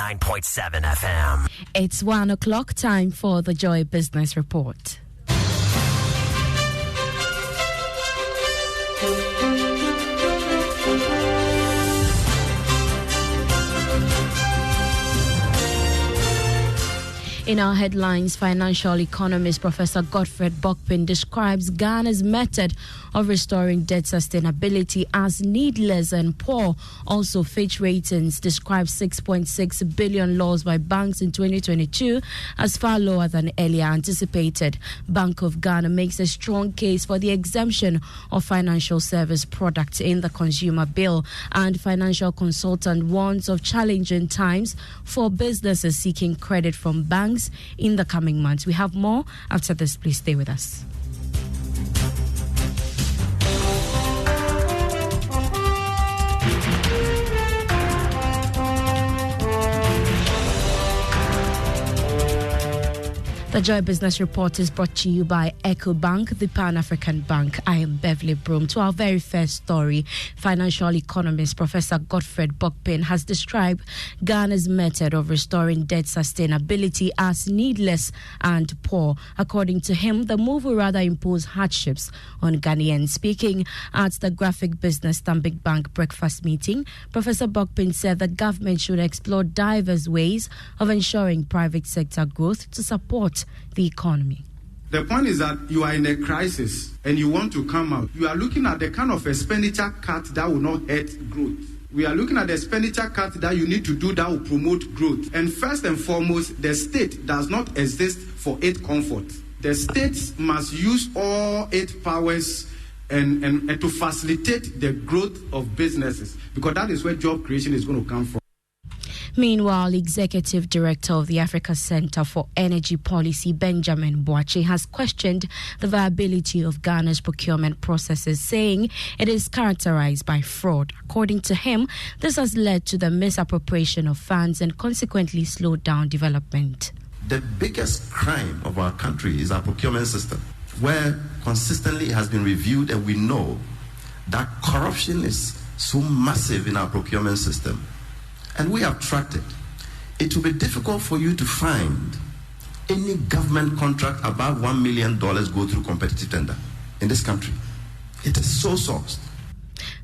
89.7 FM. It's 1 o'clock, time for the Joy Business Report. In our headlines, financial economist Professor Godfred Bokpin describes Ghana's method of restoring debt sustainability as needless and poor. Also, Fitch Ratings describes 6.6 billion lost by banks in 2022 as far lower than earlier anticipated. Bank of Ghana makes a strong case for the exemption of financial service products in the consumer bill, and financial consultant warns of challenging times for businesses seeking credit from banks in the coming months. We have more after this. Please stay with us. The Joy Business Report is brought to you by EcoBank, the Pan-African Bank. I am Beverly Broom. To our very first story, financial economist Professor Godfred Bokpin has described Ghana's method of restoring debt sustainability as needless and poor. According to him, the move will rather impose hardships on Ghanaians. Speaking at the Graphic Business Stanbic Bank breakfast meeting, Professor Bokpin said the government should explore diverse ways of ensuring private sector growth to support the economy. The point is that you are in a crisis and you want to come out. You are looking at the kind of expenditure cut that will not hurt growth. We are looking at the expenditure cut that you need to do that will promote growth. And first and foremost, the state does not exist for its comfort. The state must use all its powers and to facilitate the growth of businesses, because that is where job creation is going to come from. Meanwhile, Executive Director of the Africa Center for Energy Policy, Benjamin Boakye, has questioned the viability of Ghana's procurement processes, saying it is characterized by fraud. According to him, this has led to the misappropriation of funds and consequently slowed down development. The biggest crime of our country is our procurement system, where consistently it has been reviewed, and we know that corruption is so massive in our procurement system. And we have tracked it. It will be difficult for you to find any government contract above $1 million go through competitive tender in this country. It is so sourced.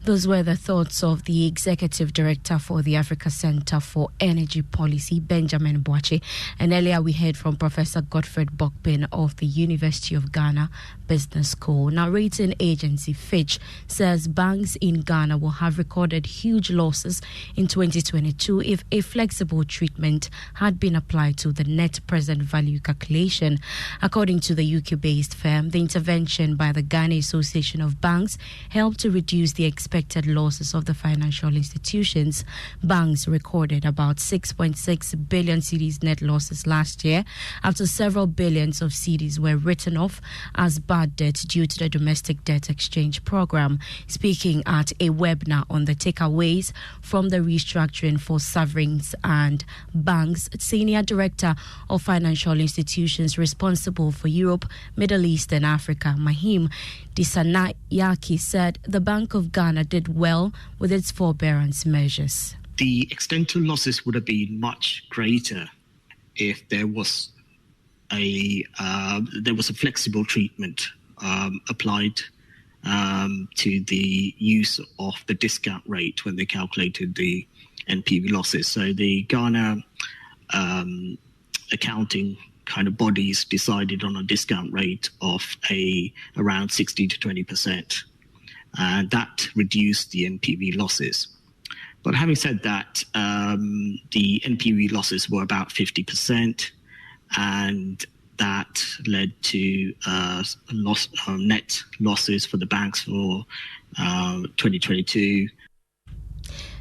Those were the thoughts of the Executive Director for the Africa Center for Energy Policy, Benjamin Boakye. And earlier we heard from Professor Godfred Bokpin of the University of Ghana Business School. Now, rating agency Fitch says banks in Ghana will have recorded huge losses in 2022 if a flexible treatment had been applied to the net present value calculation. According to the UK-based firm, the intervention by the Ghana Association of Banks helped to reduce the expected losses of the financial institutions. Banks recorded about 6.6 billion cedis net losses last year after several billions of cedis were written off as bad debt due to the domestic debt exchange program. Speaking at a webinar on the takeaways from the restructuring for sovereigns and banks, Senior Director of Financial Institutions responsible for Europe, Middle East and Africa, Mahim Disanayaki, said the Bank of Ghana did well with its forbearance measures. The extent to losses would have been much greater if there was a flexible treatment applied to the use of the discount rate when they calculated the NPV losses. So the Ghana accounting kind of bodies decided on a discount rate of around 60 to 20%. That reduced the NPV losses. But having said that, the NPV losses were about 50%, and that led to net losses for the banks for 2022.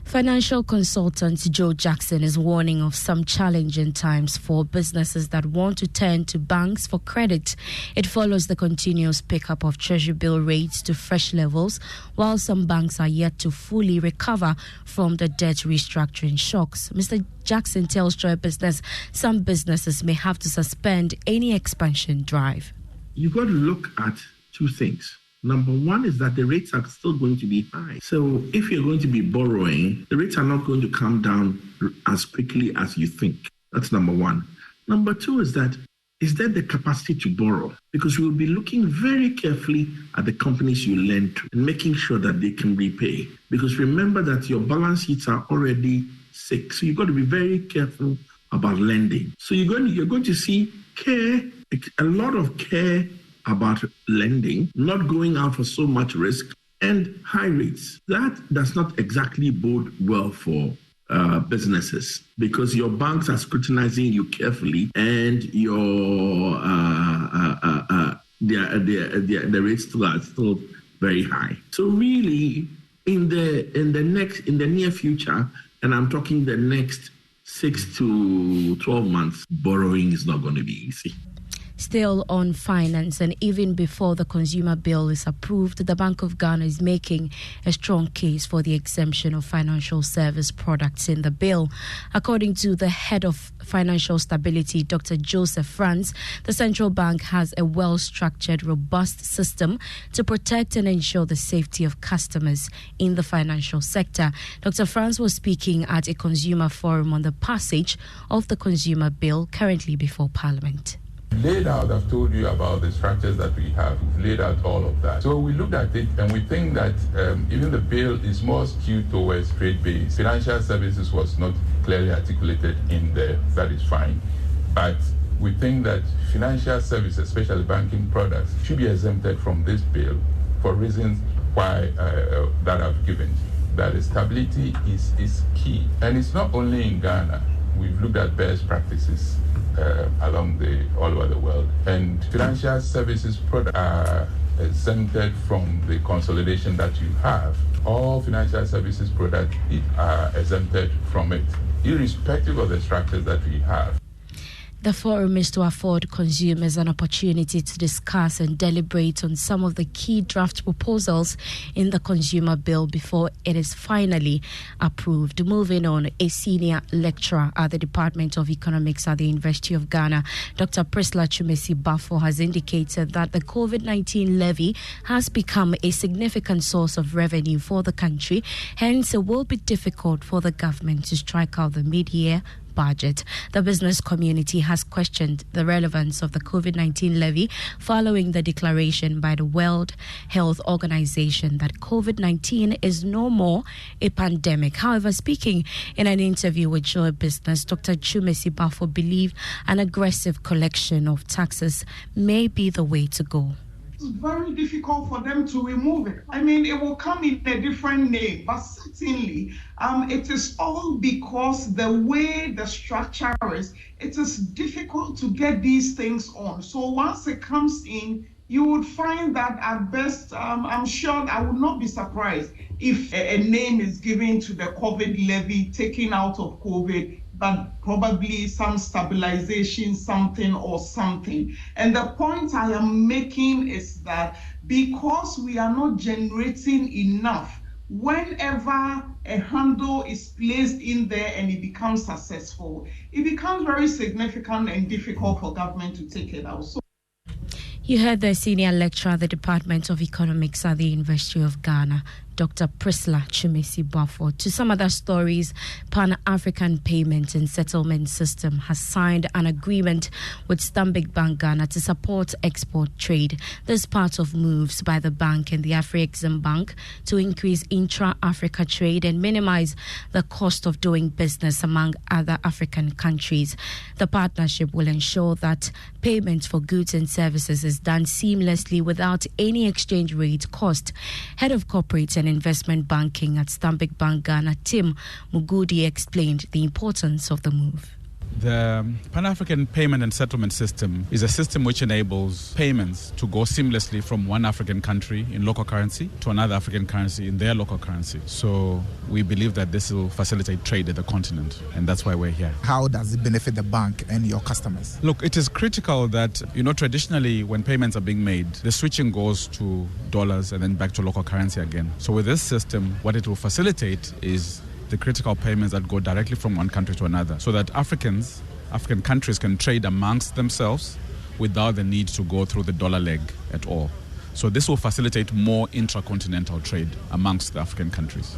Financial consultant Joe Jackson is warning of some challenging times for businesses that want to turn to banks for credit. It follows the continuous pickup of treasury bill rates to fresh levels, while some banks are yet to fully recover from the debt restructuring shocks. Mr. Jackson tells Joy Business some businesses may have to suspend any expansion drive. You've got to look at two things. Number one is that the rates are still going to be high. So if you're going to be borrowing, the rates are not going to come down as quickly as you think. That's number one. Number two is there the capacity to borrow? Because you'll be looking very carefully at the companies you lend to and making sure that they can repay. Because remember that your balance sheets are already sick. So you've got to be very careful about lending. So you're going to see care, a lot of care about lending, not going out for so much risk, and high rates. That does not exactly bode well for businesses, because your banks are scrutinizing you carefully, and your the rates are still very high. So really, in the near future, and I'm talking the next 6 to 12 months, borrowing is not going to be easy. Still on finance, and even before the consumer bill is approved, the Bank of Ghana is making a strong case for the exemption of financial service products in the bill. According to the head of financial stability, Dr. Joseph Franz, the central bank has a well-structured, robust system to protect and ensure the safety of customers in the financial sector. Dr. Franz was speaking at a consumer forum on the passage of the consumer bill currently before Parliament. Laid out, I've told you about the structures that we have. We've laid out all of that. So we looked at it and we think that even the bill is more skewed towards trade-based. Financial services was not clearly articulated in there. That is fine. But we think that financial services, especially banking products, should be exempted from this bill for reasons why that I've given. That stability is key. And it's not only in Ghana. We've looked at best practices all over the world, and financial services products are exempted from the consolidation that you have. All financial services products are exempted from it, irrespective of the structures that we have. The forum is to afford consumers an opportunity to discuss and deliberate on some of the key draft proposals in the consumer bill before it is finally approved. Moving on, a senior lecturer at the Department of Economics at the University of Ghana, Dr. Priscilla Chumesi-Bafo, has indicated that the COVID-19 levy has become a significant source of revenue for the country. Hence, it will be difficult for the government to strike out the mid-year budget. The business community has questioned the relevance of the COVID-19 levy following the declaration by the World Health Organization that COVID-19 is no more a pandemic. However, speaking in an interview with Joy Business, Dr. Chumesi-Bafo believed an aggressive collection of taxes may be the way to go. It's very difficult for them to remove it. I mean, it will come in a different name, but certainly it is all because the way the structure is, it is difficult to get these things on. So once it comes in, you would find that at best, I'm sure I would not be surprised if a name is given to the COVID levy, taken out of COVID, but probably some stabilization, something. And the point I am making is that because we are not generating enough, whenever a handle is placed in there and it becomes successful, it becomes very significant and difficult for government to take it out. You heard the senior lecturer at the Department of Economics at the University of Ghana, Dr. Priscilla Chumesi-Bafo. To some other stories, Pan-African Payment and Settlement System has signed an agreement with Stanbic Bank Ghana to support export trade. This is part of moves by the bank and the Afrexim Bank to increase intra-Africa trade and minimize the cost of doing business among other African countries. The partnership will ensure that payment for goods and services is done seamlessly without any exchange rate cost. Head of Corporate and Investment Banking at Stanbic Bank Ghana, Tim Mugudi, explained the importance of the move. The Pan-African Payment and Settlement System is a system which enables payments to go seamlessly from one African country in local currency to another African currency in their local currency. So we believe that this will facilitate trade at the continent, and that's why we're here. How does it benefit the bank and your customers? Look, it is critical that, traditionally when payments are being made, the switching goes to dollars and then back to local currency again. So with this system, what it will facilitate is the critical payments that go directly from one country to another, so that African countries can trade amongst themselves without the need to go through the dollar leg at all. So this will facilitate more intracontinental trade amongst the African countries.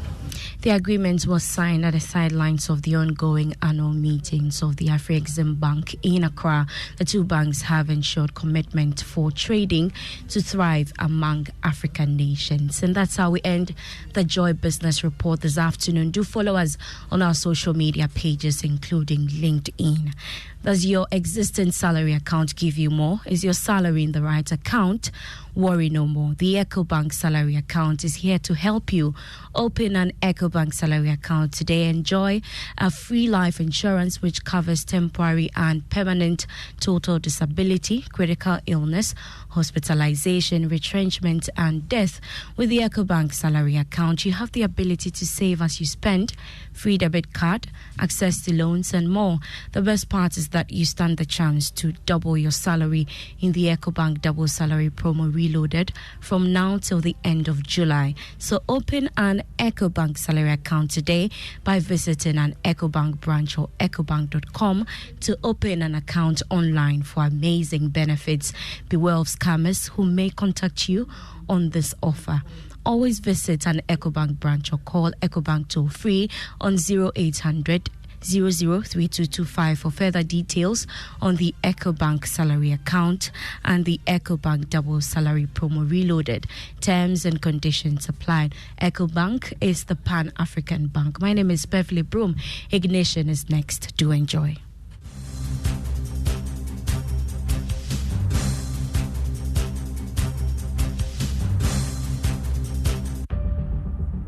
The agreement was signed at the sidelines of the ongoing annual meetings of the Afrexim Bank in Accra. The two banks have ensured commitment for trading to thrive among African nations. And that's how we end the Joy Business Report this afternoon. Do follow us on our social media pages, including LinkedIn. Does your existing salary account give you more? Is your salary in the right account? Worry no more. The EcoBank salary account is here to help you. Open an EcoBank salary account today. Enjoy a free life insurance which covers temporary and permanent total disability, critical illness, hospitalization, retrenchment, and death. With the EcoBank salary account, you have the ability to save as you spend, free debit card, access to loans, and more. The best part is that you stand the chance to double your salary in the EcoBank Double Salary Promo Reloaded from now till the end of July. So open an EcoBank salary account today by visiting an EcoBank branch or ecobank.com to open an account online for amazing benefits. Beware of scammers who may contact you on this offer. Always visit an EcoBank branch or call EcoBank toll free on 0800 003225 for further details on the EcoBank salary account and the EcoBank Double Salary Promo Reloaded. Terms and conditions apply. EcoBank is the Pan-African Bank. My name is Beverly Broom. Ignition is next. Do enjoy.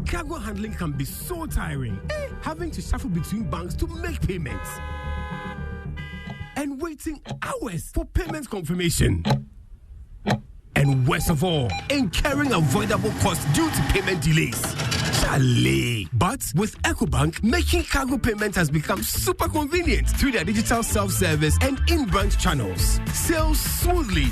Cargo handling can be so tiring. Having to shuffle between banks to make payments. And waiting hours for payment confirmation. And worst of all, incurring avoidable costs due to payment delays. Chalet. But with EcoBank, making cargo payment has become super convenient through their digital self-service and in-branch channels. Sail smoothly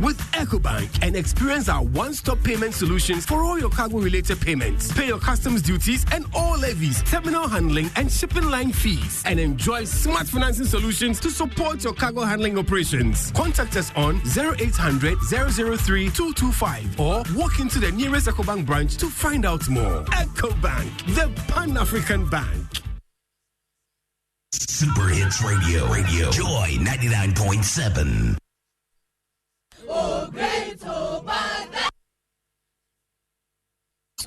with EcoBank and experience our one-stop payment solutions for all your cargo-related payments. Pay your customs duties and all levies, terminal handling and shipping line fees, and enjoy smart financing solutions to support your cargo handling operations. Contact us on 0800 003 225 or walk into the nearest EcoBank branch to find out more. EcoBank, the Pan-African Bank. Super Hits Radio. Joy 99.7.